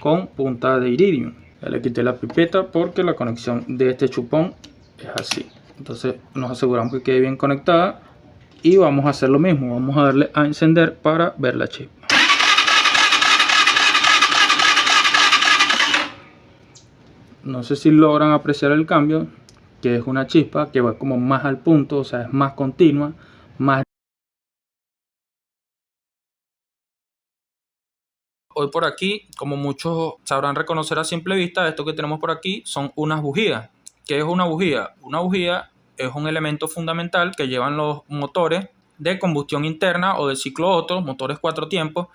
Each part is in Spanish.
con punta de iridium. Ya le quité la pipeta porque la conexión de este chupón es así. Entonces nos aseguramos que quede bien conectada y vamos a hacer lo mismo. Vamos a darle a encender para ver la chispa. No sé si logran apreciar el cambio, que es una chispa que va como más al punto, o sea, es más continua, más. Hoy por aquí, como muchos sabrán reconocer a simple vista, esto que tenemos por aquí son unas bujías. ¿Qué es una bujía? Una bujía es un elemento fundamental que llevan los motores de combustión interna o de ciclo Otto, motores 4 tiempos,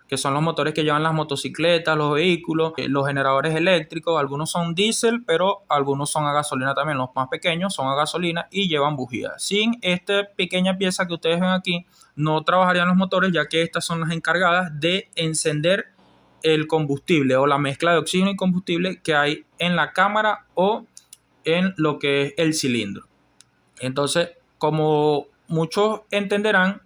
que son los motores que llevan las motocicletas, los vehículos, los generadores eléctricos. Algunos son diésel, pero algunos son a gasolina también. Los más pequeños son a gasolina y llevan bujías. Sin esta pequeña pieza que ustedes ven aquí, no trabajarían los motores, ya que estas son las encargadas de encender el combustible o la mezcla de oxígeno y combustible que hay en la cámara o en lo que es el cilindro. Entonces, como muchos entenderán,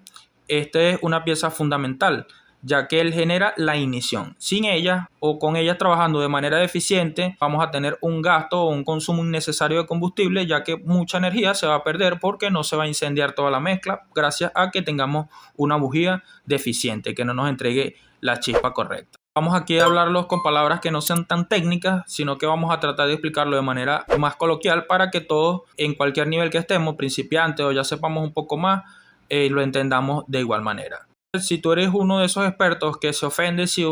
esta es una pieza fundamental, ya que él genera la ignición. Sin ella o con ella trabajando de manera eficiente, vamos a tener un gasto o un consumo innecesario de combustible, ya que mucha energía se va a perder porque no se va a incendiar toda la mezcla gracias a que tengamos una bujía deficiente que no nos entregue la chispa correcta. Vamos aquí a hablarlos con palabras que no sean tan técnicas, sino que vamos a tratar de explicarlo de manera más coloquial para que todos, en cualquier nivel que estemos, principiantes o ya sepamos un poco más, lo entendamos de igual manera. Si tú eres uno de esos expertos que se ofende si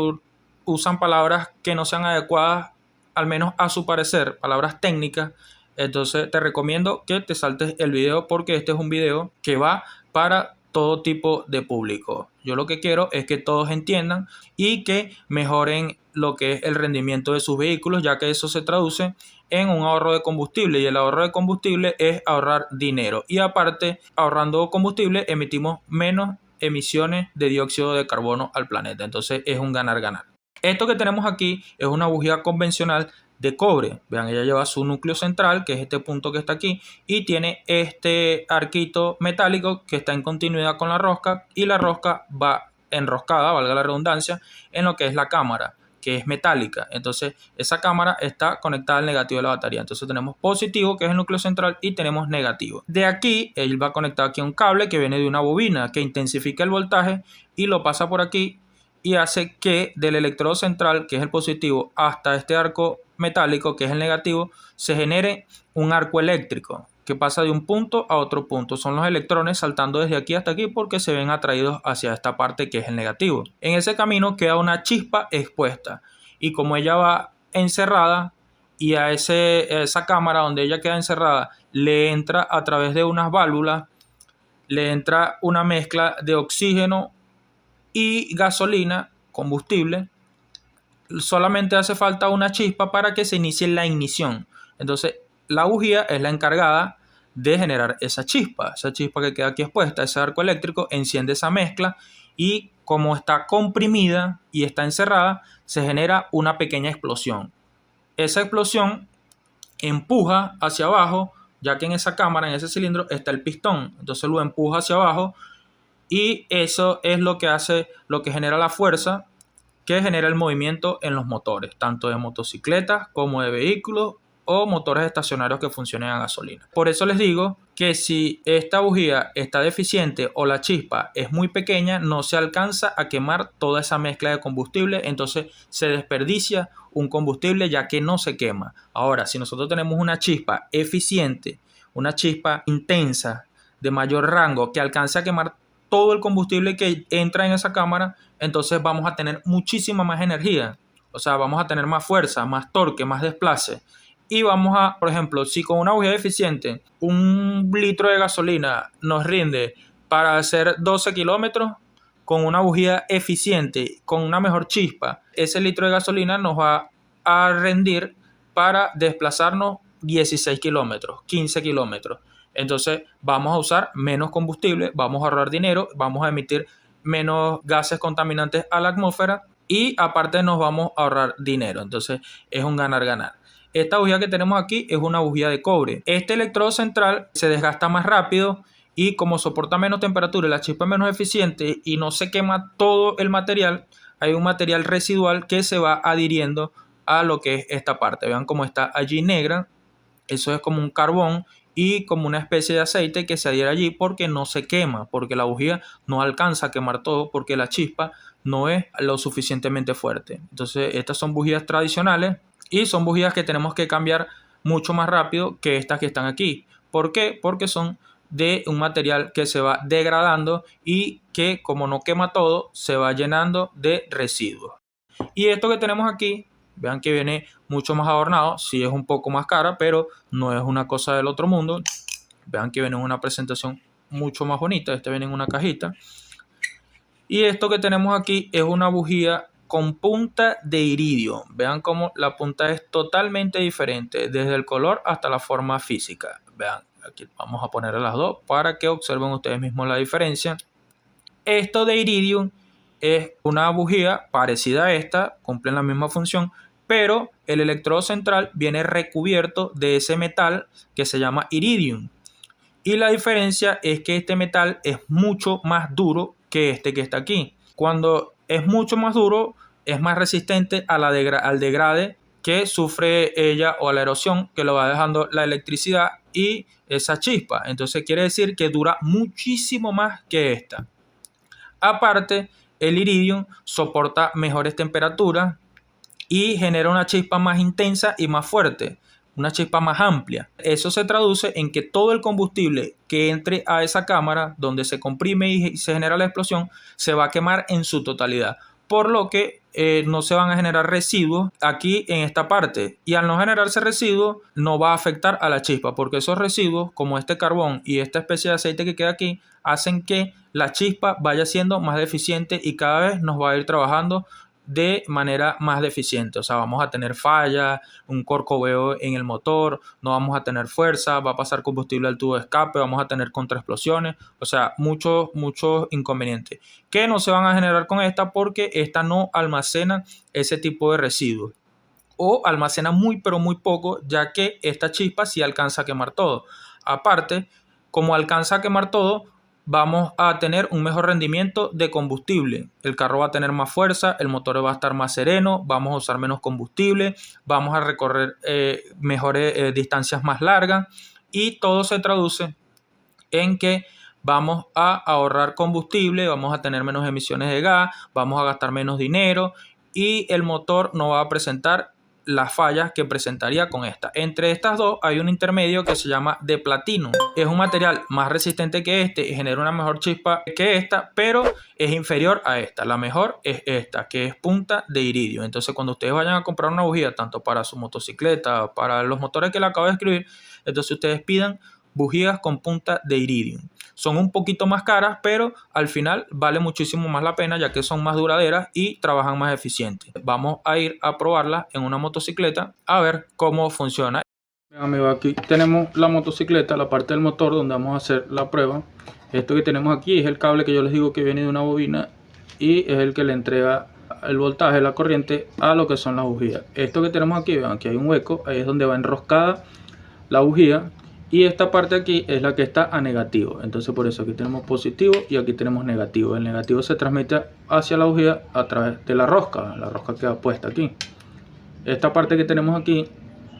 usan palabras que no sean adecuadas, al menos a su parecer, palabras técnicas, entonces te recomiendo que te saltes el video, porque este es un video que va para todo tipo de público. Yo lo que quiero es que todos entiendan y que mejoren lo que es el rendimiento de sus vehículos, ya que eso se traduce en un ahorro de combustible, y el ahorro de combustible es ahorrar dinero, y aparte, ahorrando combustible emitimos menos emisiones de dióxido de carbono al planeta. Entonces es un ganar-ganar. Esto que tenemos aquí es una bujía convencional de cobre. Vean, ella lleva su núcleo central, que es este punto que está aquí, y tiene este arquito metálico que está en continuidad con la rosca, y la rosca va enroscada, valga la redundancia, en lo que es la cámara, que es metálica. Entonces esa cámara está conectada al negativo de la batería. Entonces tenemos positivo, que es el núcleo central, y tenemos negativo. De aquí él va conectado aquí a un cable que viene de una bobina que intensifica el voltaje y lo pasa por aquí, y hace que del electrodo central, que es el positivo, hasta este arco metálico, que es el negativo, se genere un arco eléctrico que pasa de un punto a otro punto. Son los electrones saltando desde aquí hasta aquí porque se ven atraídos hacia esta parte que es el negativo. En ese camino queda una chispa expuesta, y como ella va encerrada, y a esa cámara donde ella queda encerrada le entra a través de unas válvulas, le entra una mezcla de oxígeno y gasolina, combustible. Solamente hace falta una chispa para que se inicie la ignición. Entonces la bujía es la encargada de generar esa chispa que queda aquí expuesta. Ese arco eléctrico enciende esa mezcla, y como está comprimida y está encerrada, se genera una pequeña explosión. Esa explosión empuja hacia abajo, ya que en esa cámara, en ese cilindro, está el pistón. Entonces lo empuja hacia abajo, y eso es lo que hace, lo que genera la fuerza que genera el movimiento en los motores, tanto de motocicletas como de vehículos o motores estacionarios que funcionen a gasolina. Por eso les digo que si esta bujía está deficiente o la chispa es muy pequeña, no se alcanza a quemar toda esa mezcla de combustible, entonces se desperdicia un combustible ya que no se quema. Ahora, si nosotros tenemos una chispa eficiente, una chispa intensa de mayor rango que alcance a quemar todo el combustible que entra en esa cámara, entonces vamos a tener muchísima más energía. O sea, vamos a tener más fuerza, más torque, más desplace. Y vamos a, por ejemplo, si con una bujía eficiente 1 litro de gasolina nos rinde para hacer 12 kilómetros, con una bujía eficiente, con una mejor chispa, ese litro de gasolina nos va a rendir para desplazarnos 16 kilómetros, 15 kilómetros. Entonces vamos a usar menos combustible, vamos a ahorrar dinero, vamos a emitir menos gases contaminantes a la atmósfera, y aparte nos vamos a ahorrar dinero. Entonces es un ganar-ganar. Esta bujía que tenemos aquí es una bujía de cobre. Este electrodo central se desgasta más rápido, y como soporta menos temperatura y la chispa es menos eficiente y no se quema todo el material, hay un material residual que se va adhiriendo a lo que es esta parte. Vean cómo está allí negra. Eso es como un carbón y como una especie de aceite que se adhiere allí porque no se quema, porque la bujía no alcanza a quemar todo, porque la chispa no es lo suficientemente fuerte. Entonces estas son bujías tradicionales y son bujías que tenemos que cambiar mucho más rápido que estas que están aquí. ¿Por qué? Porque son de un material que se va degradando y que, como no quema todo, se va llenando de residuos. Y esto que tenemos aquí, vean que viene mucho más adornado. Sí es un poco más cara, pero no es una cosa del otro mundo. Vean que viene en una presentación mucho más bonita. Este viene en una cajita. Y esto que tenemos aquí es una bujía con punta de iridio. Vean cómo la punta es totalmente diferente, desde el color hasta la forma física. Vean, aquí vamos a poner las dos para que observen ustedes mismos la diferencia. Esto de iridium es una bujía parecida a esta, cumple la misma función, pero el electrodo central viene recubierto de ese metal que se llama iridium. Y la diferencia es que este metal es mucho más duro que este que está aquí. Cuando es mucho más duro, es más resistente a al degrade que sufre ella o a la erosión que lo va dejando la electricidad y esa chispa. Entonces quiere decir que dura muchísimo más que esta. Aparte, el iridium soporta mejores temperaturas y genera una chispa más intensa y más fuerte, una chispa más amplia. Eso se traduce en que todo el combustible que entre a esa cámara donde se comprime y se genera la explosión se va a quemar en su totalidad, por lo que no se van a generar residuos aquí en esta parte, y al no generarse residuos no va a afectar a la chispa, porque esos residuos, como este carbón y esta especie de aceite que queda aquí, hacen que la chispa vaya siendo más deficiente y cada vez nos va a ir trabajando de manera más deficiente. O sea, vamos a tener fallas, un corcoveo en el motor, no vamos a tener fuerza, va a pasar combustible al tubo de escape, vamos a tener contraexplosiones, o sea, muchos inconvenientes que no se van a generar con esta, porque esta no almacena ese tipo de residuos, o almacena muy pero muy poco, ya que esta chispa sí alcanza a quemar todo. Aparte, como alcanza a quemar todo, vamos a tener un mejor rendimiento de combustible. El carro va a tener más fuerza, el motor va a estar más sereno, vamos a usar menos combustible, vamos a recorrer mejores distancias más largas, y todo se traduce en que vamos a ahorrar combustible, vamos a tener menos emisiones de gas, vamos a gastar menos dinero y el motor no va a presentar las fallas que presentaría con esta. Entre estas dos hay un intermedio que se llama de platino. Es un material más resistente que este y genera una mejor chispa que esta, pero es inferior a esta. La mejor es esta, que es punta de iridio. Entonces, cuando ustedes vayan a comprar una bujía, tanto para su motocicleta, para los motores que le acabo de escribir, entonces ustedes pidan bujías con punta de iridium. Son un poquito más caras, pero al final vale muchísimo más la pena, ya que son más duraderas y trabajan más eficientes. Vamos a ir a probarlas en una motocicleta a ver cómo funciona. Bien, amigos, aquí tenemos la motocicleta, la parte del motor donde vamos a hacer la prueba. Esto que tenemos aquí es el cable que yo les digo que viene de una bobina y es el que le entrega el voltaje, la corriente a lo que son las bujías. Esto que tenemos aquí, vean, aquí hay un hueco, ahí es donde va enroscada la bujía. Y esta parte aquí es la que está a negativo. Entonces por eso aquí tenemos positivo y aquí tenemos negativo. El negativo se transmite hacia la bujía a través de la rosca queda puesta aquí. Esta parte que tenemos aquí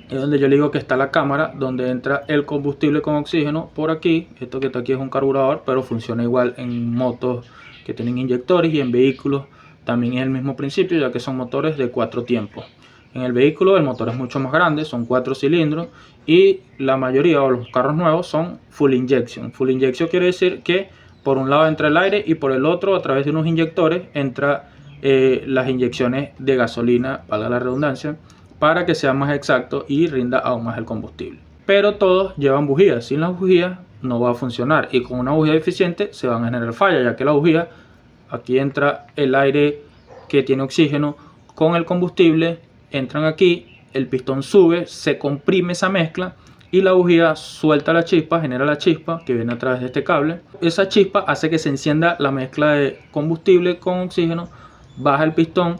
es donde yo le digo que está la cámara, donde entra el combustible con oxígeno por aquí. Esto que está aquí es un carburador, pero funciona igual en motos que tienen inyectores, y en vehículos también es el mismo principio, ya que son motores de 4 tiempos. En el vehículo el motor es mucho más grande, son 4 cilindros, y la mayoría o los carros nuevos son full injection. Full injection quiere decir que por un lado entra el aire y por el otro, a través de unos inyectores, entra las inyecciones de gasolina, valga la redundancia, para que sea más exacto y rinda aún más el combustible. Pero todos llevan bujías. Sin las bujías no va a funcionar, y con una bujía eficiente se van a generar fallas, ya que la bujía, aquí entra el aire que tiene oxígeno con el combustible, entran aquí, el pistón sube, se comprime esa mezcla y la bujía suelta la chispa, genera la chispa que viene a través de este cable. Esa chispa hace que se encienda la mezcla de combustible con oxígeno, baja el pistón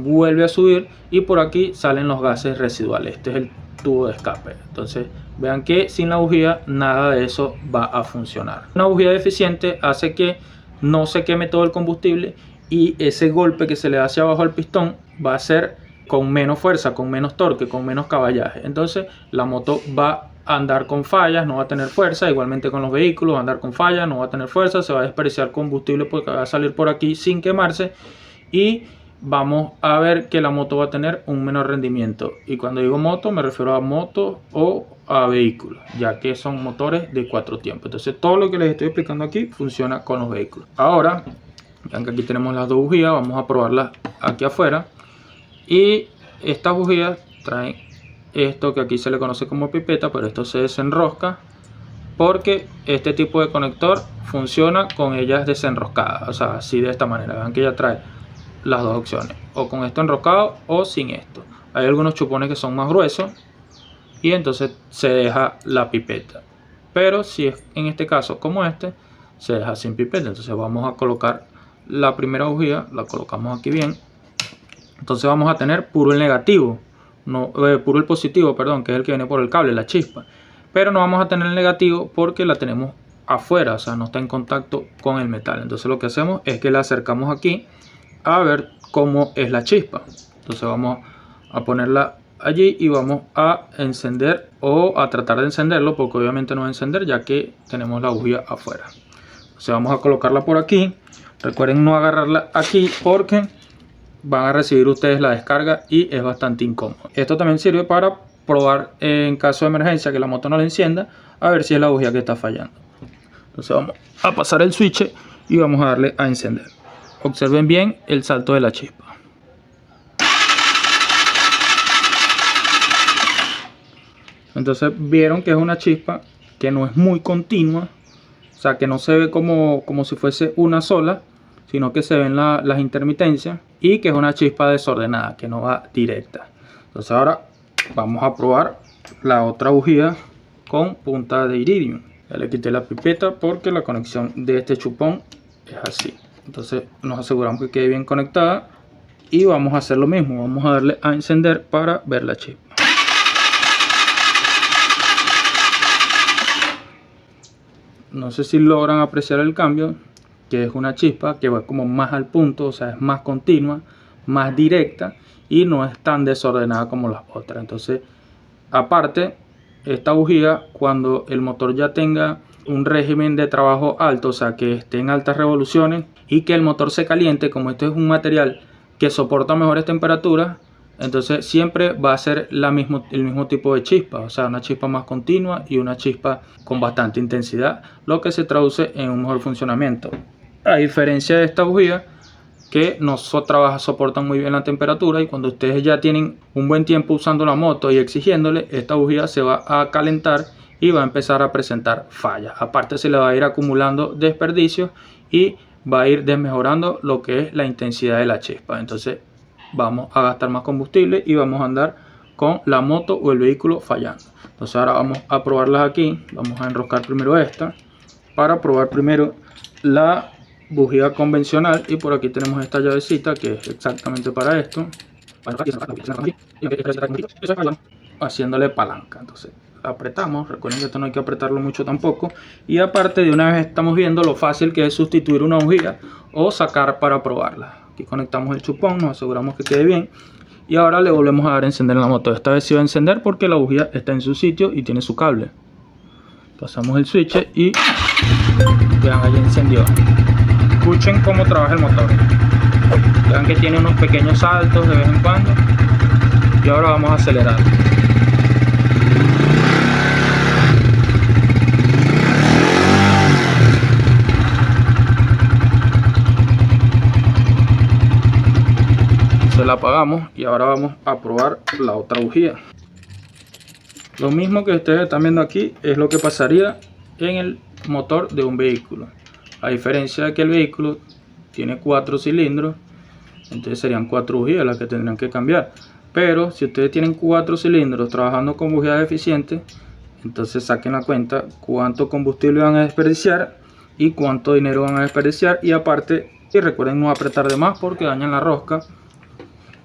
vuelve a subir y por aquí salen los gases residuales. Este es el tubo de escape. Entonces vean que sin la bujía nada de eso va a funcionar. Una bujía deficiente hace que no se queme todo el combustible y ese golpe que se le da hacia abajo al pistón va a ser con menos fuerza, con menos torque, con menos caballaje. Entonces la moto va a andar con fallas, no va a tener fuerza. Igualmente con los vehículos va a andar con fallas, no va a tener fuerza, se va a desperdiciar combustible porque va a salir por aquí sin quemarse y vamos a ver que la moto va a tener un menor rendimiento. Y cuando digo moto me refiero a moto o a vehículos, ya que son motores de 4 tiempos. Entonces todo lo que les estoy explicando aquí funciona con los vehículos. Ahora, vean que aquí tenemos las dos bujías, vamos a probarlas aquí afuera. Y estas bujías traen esto que aquí se le conoce como pipeta, pero esto se desenrosca porque este tipo de conector funciona con ellas desenroscadas, o sea, así de esta manera. Vean que ya trae las dos opciones, o con esto enroscado o sin esto. Hay algunos chupones que son más gruesos y entonces se deja la pipeta, pero si es en este caso como este, se deja sin pipeta. Entonces vamos a colocar la primera bujía, la colocamos aquí bien. Entonces vamos a tener puro el negativo, no, puro el positivo, perdón, que es el que viene por el cable, la chispa. Pero no vamos a tener el negativo porque la tenemos afuera, o sea, no está en contacto con el metal. Entonces lo que hacemos es que la acercamos aquí a ver cómo es la chispa. Entonces vamos a ponerla allí y vamos a encender o a tratar de encenderlo, porque obviamente no va a encender ya que tenemos la bujía afuera. Entonces vamos a colocarla por aquí. Recuerden no agarrarla aquí porque van a recibir ustedes la descarga y es bastante incómodo. Esto también sirve para probar en caso de emergencia que la moto no le encienda, a ver si es la bujía que está fallando. Entonces vamos a pasar el switch y vamos a darle a encender. Observen bien el salto de la chispa. Entonces vieron que es una chispa que no es muy continua, o sea que no se ve como si fuese una sola, sino que se ven las intermitencias y que es una chispa desordenada, que no va directa. Entonces ahora vamos a probar la otra bujía con punta de iridium. Ya le quité la pipeta porque la conexión de este chupón es así. Entonces nos aseguramos que quede bien conectada y vamos a hacer lo mismo. Vamos a darle a encender para ver la chispa. No sé si logran apreciar el cambio, que es una chispa que va como más al punto, o sea, es más continua, más directa y no es tan desordenada como las otras. Entonces, aparte, esta bujía, cuando el motor ya tenga un régimen de trabajo alto, o sea, que esté en altas revoluciones y que el motor se caliente, como este es un material que soporta mejores temperaturas, entonces siempre va a ser el mismo tipo de chispa, o sea, una chispa más continua y una chispa con bastante intensidad, lo que se traduce en un mejor funcionamiento. A diferencia de esta bujía, que no soportan muy bien la temperatura, y cuando ustedes ya tienen un buen tiempo usando la moto y exigiéndole, esta bujía se va a calentar y va a empezar a presentar fallas. Aparte se le va a ir acumulando desperdicios y va a ir desmejorando lo que es la intensidad de la chispa. Entonces vamos a gastar más combustible y vamos a andar con la moto o el vehículo fallando. Entonces ahora vamos a probarlas aquí. Vamos a enroscar primero esta para probar primero la bujía convencional, y por aquí tenemos esta llavecita que es exactamente para esto, haciéndole palanca. Entonces apretamos, recuerden que esto no hay que apretarlo mucho tampoco, y aparte de una vez estamos viendo lo fácil que es sustituir una bujía o sacar para probarla. Aquí conectamos el chupón, nos aseguramos que quede bien y ahora le volvemos a dar a encender en la moto. Esta vez sí va a encender porque la bujía está en su sitio y tiene su cable. Pasamos el switch y vean, ahí encendió. Escuchen cómo trabaja el motor. Vean que tiene unos pequeños saltos de vez en cuando. Y ahora vamos a acelerar. Se la apagamos y ahora vamos a probar la otra bujía. Lo mismo que ustedes están viendo aquí es lo que pasaría en el motor de un vehículo. A diferencia de que el vehículo tiene 4 cilindros, entonces serían 4 bujías las que tendrían que cambiar. Pero si ustedes tienen 4 cilindros trabajando con bujías eficientes, entonces saquen la cuenta cuánto combustible van a desperdiciar y cuánto dinero van a desperdiciar. Y aparte, y recuerden no apretar de más porque dañan la rosca.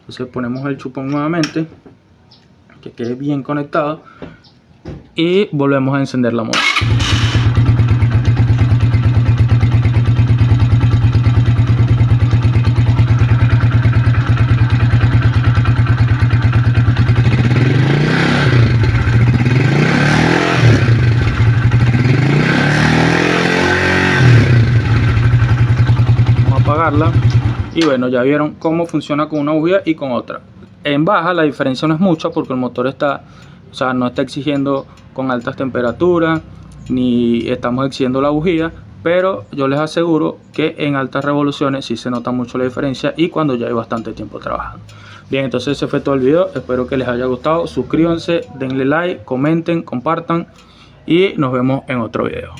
Entonces ponemos el chupón nuevamente, que quede bien conectado, y volvemos a encender la moto. apagarla. Y bueno, ya vieron cómo funciona con una bujía y con otra. En baja la diferencia no es mucha porque el motor está, o sea, no está exigiendo con altas temperaturas ni estamos exigiendo la bujía, pero yo les aseguro que en altas revoluciones sí se nota mucho la diferencia y cuando ya hay bastante tiempo trabajando. Bien, entonces ese fue todo el video, espero que les haya gustado, suscríbanse, denle like, comenten, compartan y nos vemos en otro video.